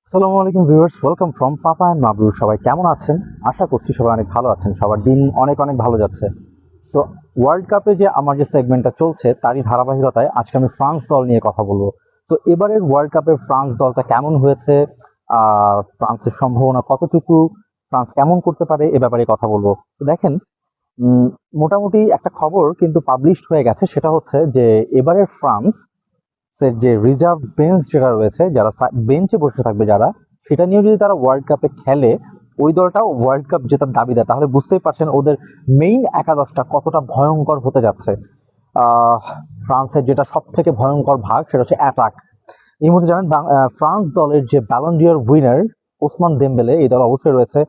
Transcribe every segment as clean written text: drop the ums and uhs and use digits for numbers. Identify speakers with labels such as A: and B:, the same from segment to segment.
A: আসসালামু আলাইকুম viewers, welcome from papa and Mabru. সবাই কেমন আছেন? আশা করছি সবাই অনেক ভালো আছেন। সবার দিন অনেক অনেক ভালো যাচ্ছে। সো ওয়ার্ল্ড কাপে যে আমার যে সেগমেন্টটা চলছে তারই ধারাবাহিকতায় আজকে আমি ফ্রান্স দল নিয়ে কথা বলবো। তো এবারের ওয়ার্ল্ড কাপে ফ্রান্স দলটা কেমন হয়েছে, ফ্রান্সের সম্ভাবনা কতটুকু, ফ্রান্স কেমন করতে পারে এ ব্যাপারে কথা বলবো। তো দেখেন, মোটামুটি একটা খবর কিন্তু পাবলিশড হয়ে গেছে, সেটা হচ্ছে যে এবারের ফ্রান্স যে রিজার্ভ বেঞ্চ যেটা রয়েছে, যারা বেঞ্চে বসে থাকবে যারা, সেটা নিয়েও যদি তারা ওয়ার্ল্ড কাপে খেলে, ওই দলটাও ওয়ার্ল্ড কাপ জেতার দাবি দেয়, তাহলে বুঝতেই পারছেন ওদের মেইন একাদশটা কতটা ভয়ঙ্কর হতে যাচ্ছে। ফ্রান্সের যেটা সব থেকে ভয়ঙ্কর ভাগ সেটা হচ্ছে অ্যাটাক। এই মুহূর্তে জানেন ফ্রান্স দলের যে ব্যালন ডিওর উইনার ওসমান দেমবেলে এই দল অবশ্যই রয়েছে,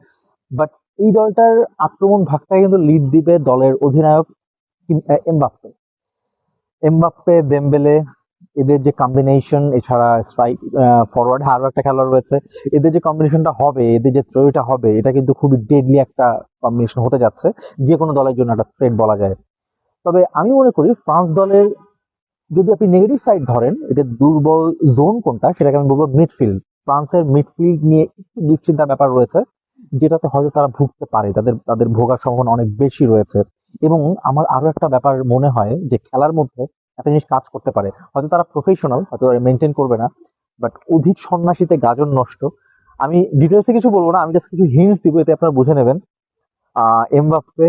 A: বাট এই দলটার আক্রমণ ভাগটা কিন্তু লিড দিবে দলের অধিনায়ক এমবাপ্পে। দেমবেলে, এদের যে কম্বিনেশন, এছাড়া স্ট্রাইক ফরওয়ার্ড আরও একটা খেলোয়াড় রয়েছে, এদের যে কম্বিনেশনটা হবে, এদের যে ত্রয়ীটা হবে, এটা কিন্তু খুবই ডেডলি একটা কম্বিনেশন হতে যাচ্ছে, যে কোনো দলের জন্য একটা থ্রেট বলা যায়। তবে আমি মনে করি ফ্রান্স দলের যদি আপনি নেগেটিভ সাইড ধরেন, এদের দুর্বল জোন কোনটা সেটাকে আমি বলবো মিডফিল্ড। ফ্রান্সের মিডফিল্ড নিয়ে একটু দুশ্চিন্তার ব্যাপার রয়েছে, যেটাতে হয়তো তারা ভুগতে পারে, তাদের তাদের ভোগার সম্ভাবনা অনেক বেশি রয়েছে। এবং আমার আরো একটা ব্যাপার মনে হয় যে খেলার মধ্যে একটা জিনিস কাজ করতে পারে, হয়তো তারা প্রফেশনাল, হয়তো তারা মেনটেন করবে না, বাট অধিক সন্ন্যাসীতে গাজন নষ্ট। আমি ডিটেলসে কিছু বলবো না, আমি জাস্ট কিছু হিন্টস দিব, এতে আপনারা বুঝে নেবেন। এমবাপ্পে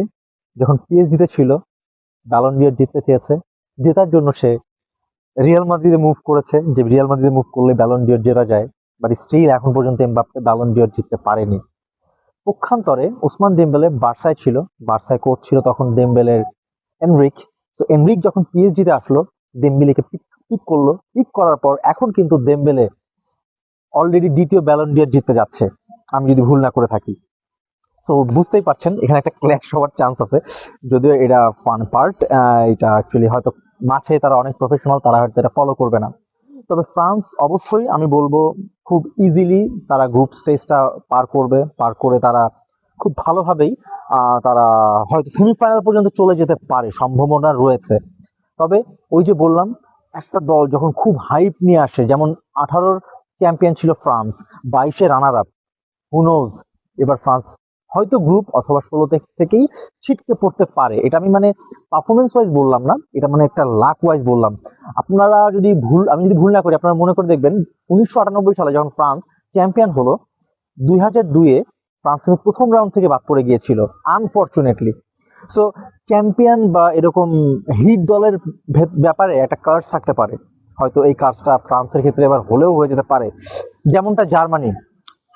A: যখন পিএসজিতে ছিল, ব্যালন ডিওর জিততে চেয়েছে, জেতার জন্য সে রিয়াল মাদ্রিদে মুভ করেছে, যে রিয়াল মাদ্রিদে মুভ করলে ব্যালন ডিওর জেতা যায়, বাট স্টিল এখন পর্যন্ত এমবাপ্পে ব্যালন ডিওর জিততে পারেনি। পক্ষান্তরে ওসমান দেমবেলে বার্সায় ছিল, বার্সায় কোচ ছিল তখন দেমবেলের এনরিক। সো এনরিক যখন পিএসজিতে আসলো, দেমবেলেকে পিক করলো, পিক করার পর এখন কিন্তু দেমবেলে অলরেডি দ্বিতীয় ব্যালন ডিওর জিততে যাচ্ছে, আমি যদি ভুল না করে থাকি। সো বুঝতেই পারছেন এখানে একটা ক্ল্যাশ হওয়ার চান্স আছে, যদিও এটা ফান পার্ট। এটা অ্যাকচুয়ালি হয়তো মাঠে তারা অনেক প্রফেশনাল, তারা হয়তো এটা ফলো করবে না। তবে ফ্রান্স অবশ্যই আমি বলবো খুব ইজিলি তারা গ্রুপ স্টেজটা পার করবে, পার করে তারা খুব ভালোভাবেই তারা হয়তো সেমিফাইনাল পর্যন্ত চলে যেতে পারে, সম্ভাবনা রয়েছে। তবে ওই যে বললাম, একটা দল যখন খুব হাইপ নিয়ে আসে, যেমন 18-র চ্যাম্পিয়ন ছিল ফ্রান্স, 22-এ রানার আপ, হু নোজ এবার ফ্রান্স হয়তো গ্রুপ অথবা 16 থেকেই ছিটকে পড়তে পারে। এটা আমি মানে পারফরমেন্স ওয়াইজ বললাম না, এটা মানে একটা লাক ওয়াইজ বললাম। আপনারা যদি আমি যদি ভুল না করি, আপনারা মনে করে দেখবেন 1998 সালে যখন ফ্রান্স চ্যাম্পিয়ন হলো, 2002-এ ফ্রান্স কিন্তু প্রথম রাউন্ড থেকে বাদ পড়ে গিয়েছিল আনফরচুনেটলি। সো চ্যাম্পিয়ন বা এরকম হিট দলের ব্যাপারে একটা কার্স থাকতে পারে, হয়তো এই কার্সটা ফ্রান্সের ক্ষেত্রে এবার হলেও হয়ে যেতে পারে। যেমনটা জার্মানি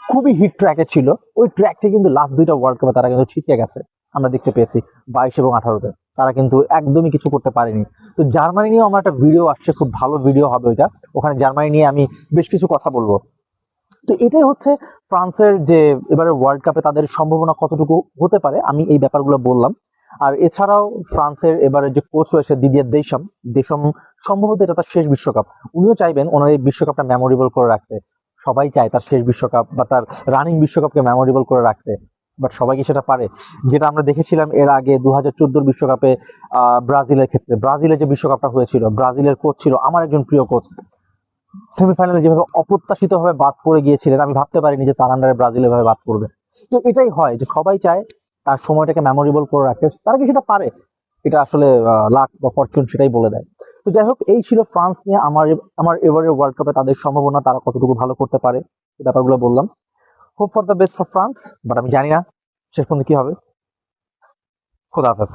A: খুবই হিট ট্র্যাকে ছিল, ওই ট্র্যাক থেকে কিন্তু লাস্ট দুইটা ওয়ার্ল্ড কাপে তারা কিন্তু ছিটকে গেছে, আমরা দেখতে পেয়েছি 22 এবং 18-তে তারা কিন্তু একদমই কিছু করতে পারেনি। তো জার্মানি নিয়েও আমার একটা ভিডিও আসছে, খুব ভালো ভিডিও হবে ওইটা, ওখানে জার্মানি নিয়ে আমি বেশ কিছু কথা বলবো। তো এটাই হচ্ছে ফ্রান্সের যে এবারে ওয়ার্ল্ড কাপে তাদের সম্ভাবনা কতটুকু হতে পারে, আমি এই ব্যাপারগুলো বললাম। আর এছাড়াও ফ্রান্সের এবারে যে কোচ রয়েছে দিদিয়ার দেশম, দেশম সম্ভবত এটা তার শেষ বিশ্বকাপ, উনিও চাইবেন ওনার এই বিশ্বকাপটা মেমোরেবল করে রাখতে। সবাই চায় তার শেষ বিশ্বকাপ বা তার রানিং বিশ্বকাপকে মেমোরেবল করে রাখতে, বাট সবাই কি সেটা পারে? যেটা আমরা দেখেছিলাম এর আগে 2014 বিশ্বকাপে ব্রাজিলের ক্ষেত্রে, ব্রাজিলের যে বিশ্বকাপটা হয়েছিল, ব্রাজিলের কোচ ছিল আমার একজন প্রিয় কোচ, সেমিফাইনালে যেভাবে অপ্রত্যাশিতভাবে বাদ পড়ে গিয়েছিলেন, আমি ভাবতে পারিনি যে তার আন্ডারে ব্রাজিল এভাবে বাদ পড়বে। তো এটাই হয় যে সবাই চায় তার সময়টাকে মেমোরেবল করে রাখতে, তারা কি সেটা পারে? এটা আসলে লাক বা ফরচুন সেটাই বলে দেয়। তো যাই হোক, এই ছিল ফ্রান্স নিয়ে আমার আমার এবারে ওয়ার্ল্ড কাপে তাদের সম্ভাবনা, তারা কতটুকু ভালো করতে পারে, এই ব্যাপারগুলো বললাম। Hope for the best for France, but আমি জানি না শেষ পর্যন্ত কি হবে। খোদা হাফেজ।